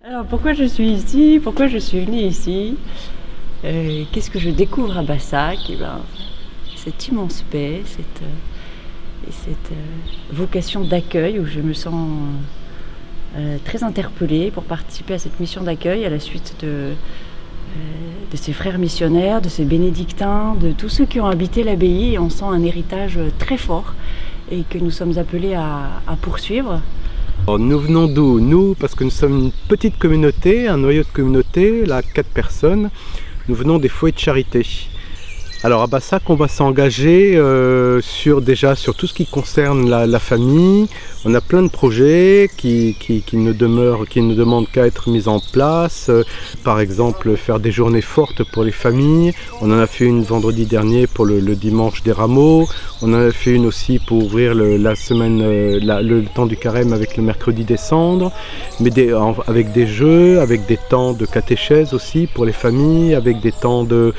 Alors pourquoi je suis ici? Pourquoi je suis venue ici? Qu'est-ce que je découvre à Bassac? Eh ben, cette immense paix, cette vocation d'accueil où je me sens très interpellée pour participer à cette mission d'accueil à la suite de ces frères missionnaires, de ces bénédictins, de tous ceux qui ont habité l'abbaye. Et on sent un héritage très fort et que nous sommes appelés à poursuivre. Alors, nous venons d'où? Nous, parce que nous sommes une petite communauté, un noyau de communauté, là, 4 personnes. Nous venons des foyers de charité. Alors à Bassac, on va s'engager sur tout ce qui concerne la famille. On a plein de projets qui ne demandent qu'à être mis en place. Par exemple, faire des journées fortes pour les familles. On en a fait une vendredi dernier pour le dimanche des rameaux. On en a fait une aussi pour ouvrir la semaine, le temps du carême avec le mercredi des cendres. Mais avec des jeux, avec des temps de catéchèse aussi pour les familles, avec des temps de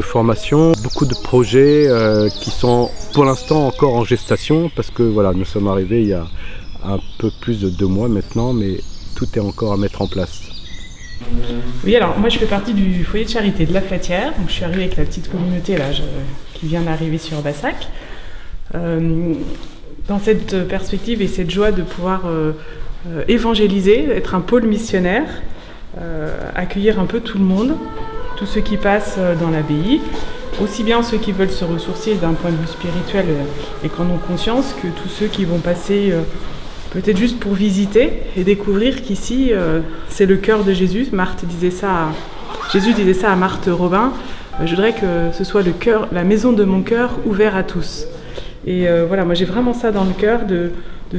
formation. Beaucoup de projets qui sont pour l'instant encore en gestation parce que voilà, nous sommes arrivés il y a un peu plus de 2 mois maintenant, mais tout est encore à mettre en place. Oui, alors moi je fais partie du foyer de charité de la Flatière, donc je suis arrivée avec la petite communauté là, qui vient d'arriver sur Bassac. Dans cette perspective et cette joie de pouvoir évangéliser, être un pôle missionnaire, accueillir un peu tout le monde, tous ceux qui passent dans l'abbaye, aussi bien ceux qui veulent se ressourcer d'un point de vue spirituel et qui en ont conscience, que tous ceux qui vont passer peut-être juste pour visiter et découvrir qu'ici c'est le cœur de Jésus. Jésus disait ça à Marthe Robin, je voudrais que ce soit le cœur, la maison de mon cœur ouvert à tous. Et voilà, moi j'ai vraiment ça dans le cœur de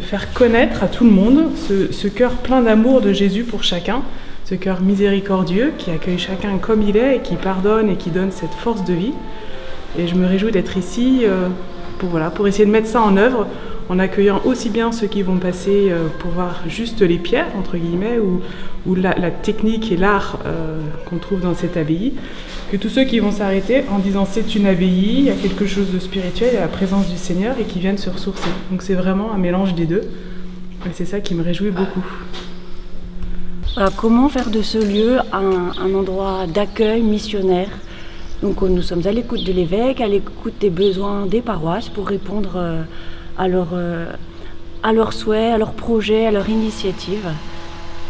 faire connaître à tout le monde ce cœur plein d'amour de Jésus pour chacun. Ce cœur miséricordieux qui accueille chacun comme il est et qui pardonne et qui donne cette force de vie. Et je me réjouis d'être ici pour essayer de mettre ça en œuvre en accueillant aussi bien ceux qui vont passer pour voir juste les pierres, entre guillemets, ou la technique et l'art qu'on trouve dans cette abbaye, que tous ceux qui vont s'arrêter en disant c'est une abbaye, il y a quelque chose de spirituel, il y a la présence du Seigneur et qui viennent se ressourcer. Donc c'est vraiment un mélange des deux. Et c'est ça qui me réjouit beaucoup. Voilà, comment faire de ce lieu un endroit d'accueil missionnaire? Donc nous sommes à l'écoute de l'évêque, à l'écoute des besoins des paroisses pour répondre à leurs souhaits, à leurs projets, à leurs initiatives.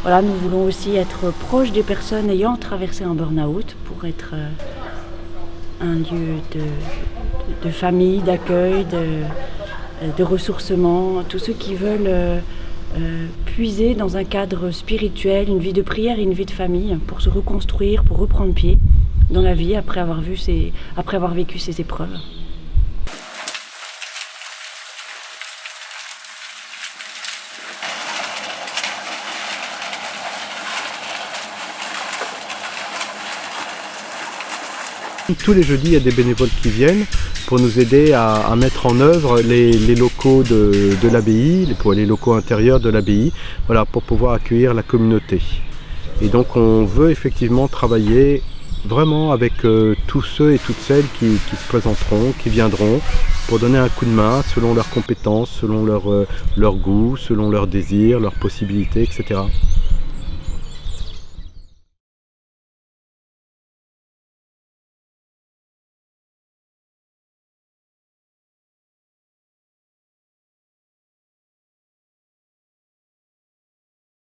Voilà, nous voulons aussi être proches des personnes ayant traversé un burn-out pour être un lieu de famille, d'accueil, de ressourcement, tous ceux qui veulent puiser dans un cadre spirituel, une vie de prière et une vie de famille pour se reconstruire, pour reprendre pied dans la vie après avoir vécu ces épreuves. Tous les jeudis, il y a des bénévoles qui viennent pour nous aider à mettre en œuvre les locaux de l'abbaye, les locaux intérieurs de l'abbaye, voilà, pour pouvoir accueillir la communauté. Et donc on veut effectivement travailler vraiment avec tous ceux et toutes celles qui se présenteront, qui viendront, pour donner un coup de main selon leurs compétences, selon leur goût, selon leurs désirs, leurs possibilités, etc.